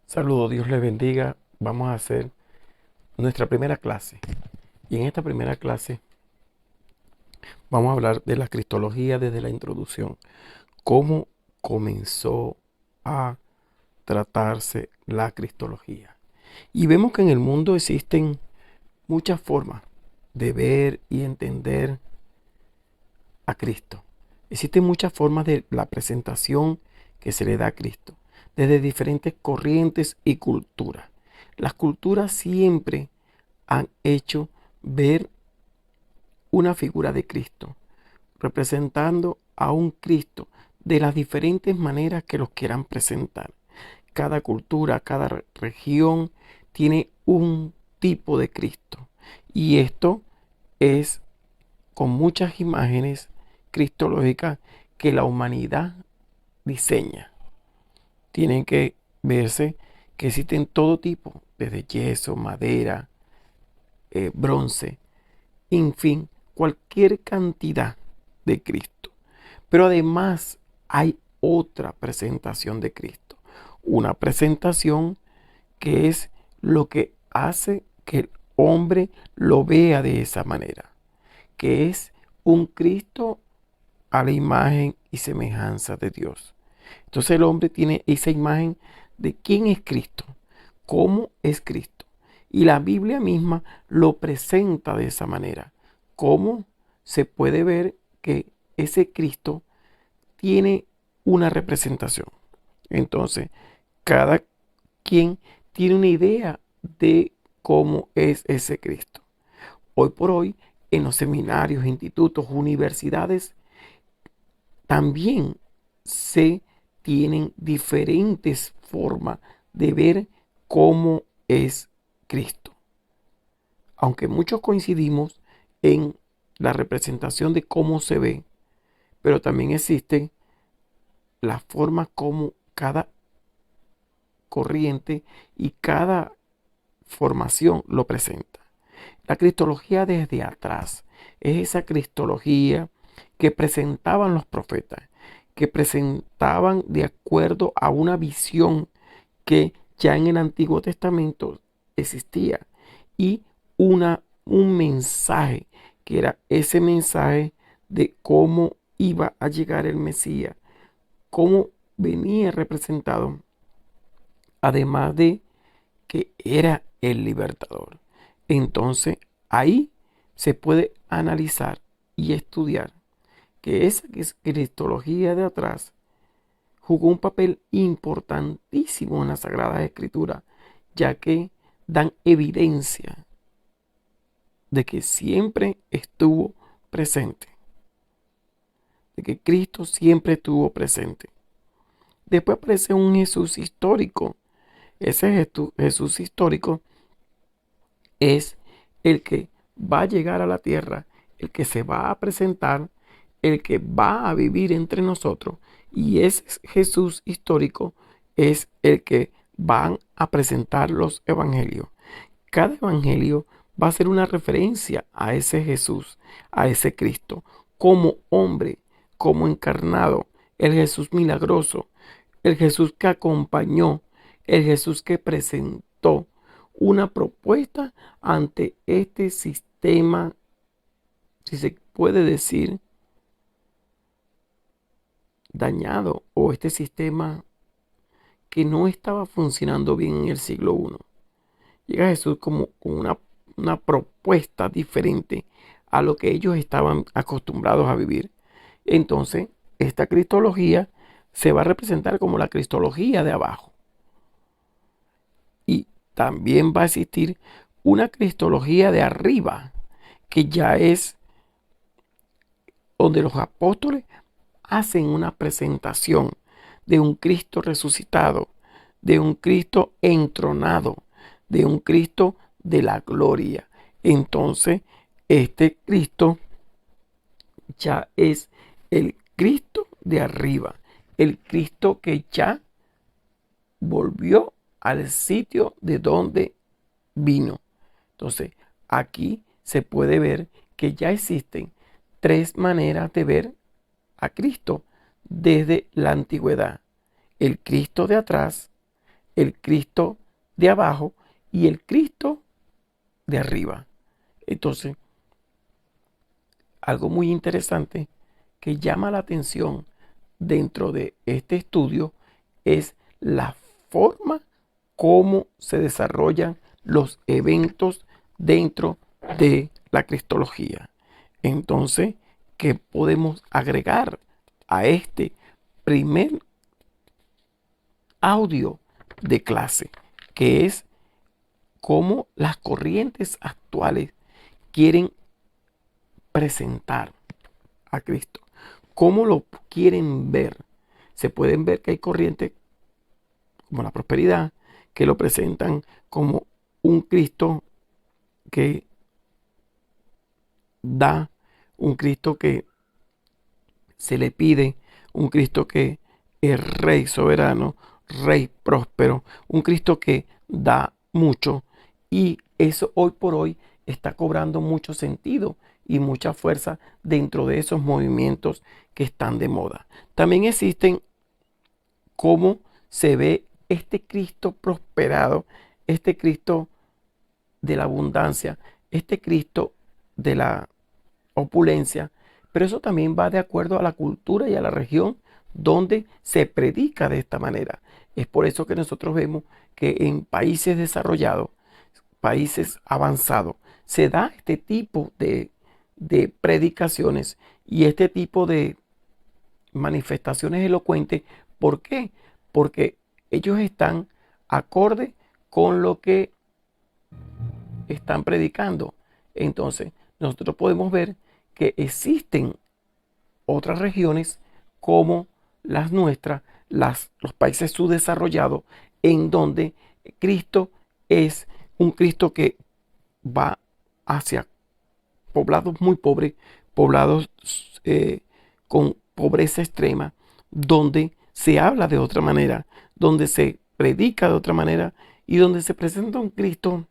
Saludos, Dios les bendiga. Vamos a hacer nuestra primera clase. Y en esta primera clase vamos a hablar de la cristología desde la introducción. Cómo comenzó a tratarse la cristología. Y vemos que en el mundo existen muchas formas de ver y entender a Cristo. Existen muchas formas de la presentación que se le da a Cristo, desde diferentes corrientes y culturas. Las culturas siempre han hecho ver una figura de Cristo, representando a un Cristo de las diferentes maneras que los quieran presentar. Cada cultura, cada región tiene un tipo de Cristo. Y esto es con muchas imágenes cristológicas que la humanidad diseña. Tienen que verse que existen todo tipo, desde yeso, madera, bronce, en fin, cualquier cantidad de Cristo. Pero además hay otra presentación de Cristo. Una presentación que es lo que hace que el hombre lo vea de esa manera, que es un Cristo a la imagen y semejanza de Dios. Entonces el hombre tiene esa imagen de quién es Cristo, cómo es Cristo. Y la Biblia misma lo presenta de esa manera. Cómo se puede ver que ese Cristo tiene una representación. Entonces, cada quien tiene una idea de cómo es ese Cristo. Hoy por hoy, en los seminarios, institutos, universidades, también se tienen diferentes formas de ver cómo es Cristo. Aunque muchos coincidimos en la representación de cómo se ve, pero también existen las formas como cada corriente y cada formación lo presenta. La cristología desde atrás es esa cristología que presentaban los profetas, que presentaban de acuerdo a una visión que ya en el Antiguo Testamento existía y un mensaje que era ese mensaje de cómo iba a llegar el Mesías, cómo venía representado, además de que era el libertador. Entonces ahí se puede analizar y estudiar que esa cristología de atrás jugó un papel importantísimo en la Sagrada Escritura, ya que dan evidencia de que siempre estuvo presente, de que Cristo siempre estuvo presente. Después aparece un Jesús histórico. Ese Jesús histórico es el que va a llegar a la tierra, el que se va a presentar, el que va a vivir entre nosotros. Y ese Jesús histórico es el que van a presentar los evangelios. Cada evangelio va a ser una referencia a ese Jesús, a ese Cristo, como hombre, como encarnado, el Jesús milagroso, el Jesús que acompañó, el Jesús que presentó una propuesta ante este sistema, si se puede decir, dañado, o este sistema que no estaba funcionando bien en el siglo I. Llega Jesús como con una propuesta diferente a lo que ellos estaban acostumbrados a vivir. Entonces, esta cristología se va a representar como la cristología de abajo. Y también va a existir una cristología de arriba, que ya es donde los apóstoles hacen una presentación de un Cristo resucitado, de un Cristo entronado, de un Cristo de la gloria. Entonces, este Cristo ya es el Cristo de arriba, el Cristo que ya volvió al sitio de donde vino. Entonces, aquí se puede ver que ya existen tres maneras de ver a Cristo desde la antigüedad. El Cristo de atrás, el Cristo de abajo y el Cristo de arriba. Entonces, algo muy interesante que llama la atención dentro de este estudio es la forma cómo se desarrollan los eventos dentro de la cristología. Entonces, ¿qué podemos agregar a este primer audio de clase? Que es cómo las corrientes actuales quieren presentar a Cristo. ¿Cómo lo quieren ver? Se pueden ver que hay corrientes como la prosperidad que lo presentan como un Cristo que da, un Cristo que se le pide, un Cristo que es rey soberano, rey próspero, un Cristo que da mucho, y eso hoy por hoy está cobrando mucho sentido y mucha fuerza dentro de esos movimientos que están de moda. También existen cómo se ve este Cristo prosperado, este Cristo de la abundancia, este Cristo de la opulencia, pero eso también va de acuerdo a la cultura y a la región donde se predica de esta manera. Es por eso que nosotros vemos que en países desarrollados, países avanzados, se da este tipo de predicaciones y este tipo de manifestaciones elocuentes. ¿Por qué? Porque ellos están acorde con lo que están predicando. Entonces, nosotros podemos ver que existen otras regiones como las nuestras, los países subdesarrollados, en donde Cristo es un Cristo que va hacia poblados muy pobres, poblados con pobreza extrema, donde se habla de otra manera, donde se predica de otra manera y donde se presenta un Cristo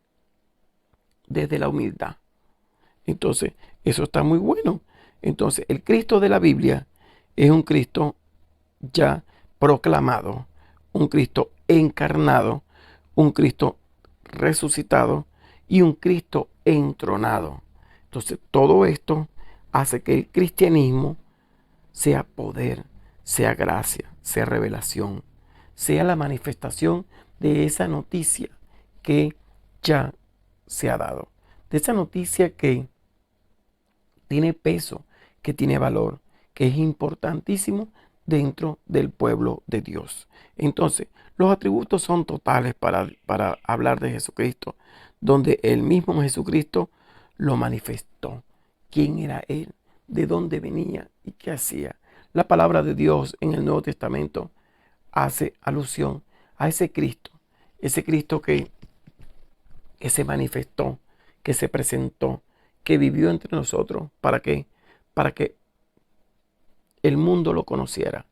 desde la humildad. Entonces, eso está muy bueno. Entonces, el Cristo de la Biblia es un Cristo ya proclamado, un Cristo encarnado, un Cristo resucitado y un Cristo entronado. Entonces, todo esto hace que el cristianismo sea poder, sea gracia, sea revelación, sea la manifestación de esa noticia que ya se ha dado, de esa noticia que tiene peso, que tiene valor, que es importantísimo dentro del pueblo de Dios. Entonces, los atributos son totales para hablar de Jesucristo, donde el mismo Jesucristo lo manifestó. ¿Quién era Él? ¿De dónde venía? ¿Y qué hacía? La palabra de Dios en el Nuevo Testamento hace alusión a ese Cristo que se manifestó, que se presentó, que vivió entre nosotros. ¿Para qué? Para que el mundo lo conociera.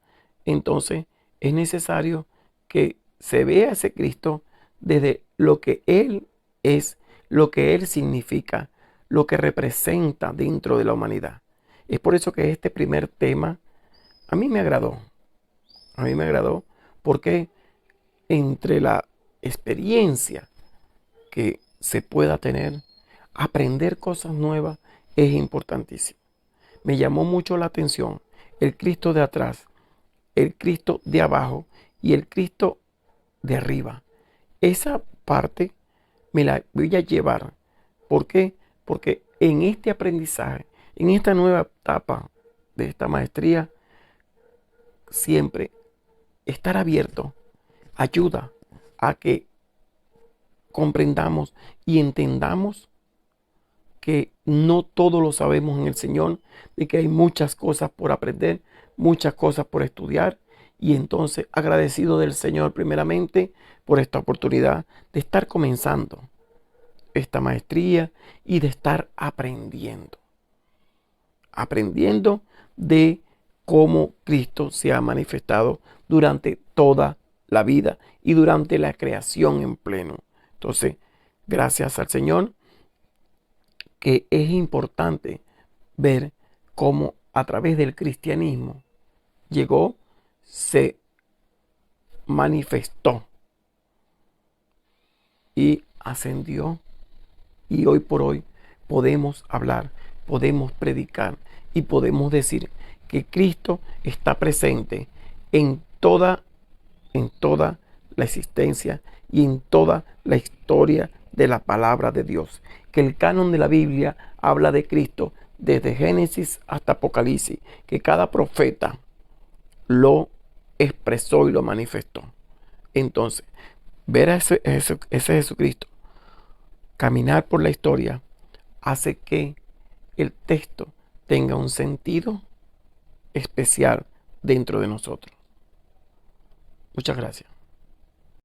Entonces es necesario que se vea ese Cristo desde lo que Él es, lo que Él significa, lo que representa dentro de la humanidad. Es por eso que este primer tema a mí me agradó. A mí me agradó porque entre la experiencia que se pueda tener, aprender cosas nuevas es importantísimo. Me llamó mucho la atención el Cristo de atrás, el Cristo de abajo y el Cristo de arriba. Esa parte me la voy a llevar. ¿Por qué? Porque en este aprendizaje, en esta nueva etapa de esta maestría, siempre estar abierto ayuda a que comprendamos y entendamos que no todo lo sabemos en el Señor, de que hay muchas cosas por aprender, muchas cosas por estudiar, y entonces agradecido del Señor primeramente por esta oportunidad de estar comenzando esta maestría y de estar aprendiendo de cómo Cristo se ha manifestado durante toda la vida y durante la creación en pleno. Entonces, gracias al Señor, que es importante ver cómo a través del cristianismo llegó, se manifestó y ascendió. Y hoy por hoy podemos hablar, podemos predicar y podemos decir que Cristo está presente en toda la existencia y en toda la historia de la palabra de Dios. Que el canon de la Biblia habla de Cristo desde Génesis hasta Apocalipsis, que cada profeta lo expresó y lo manifestó. Entonces, ver a ese Jesucristo caminar por la historia hace que el texto tenga un sentido especial dentro de nosotros. Muchas gracias.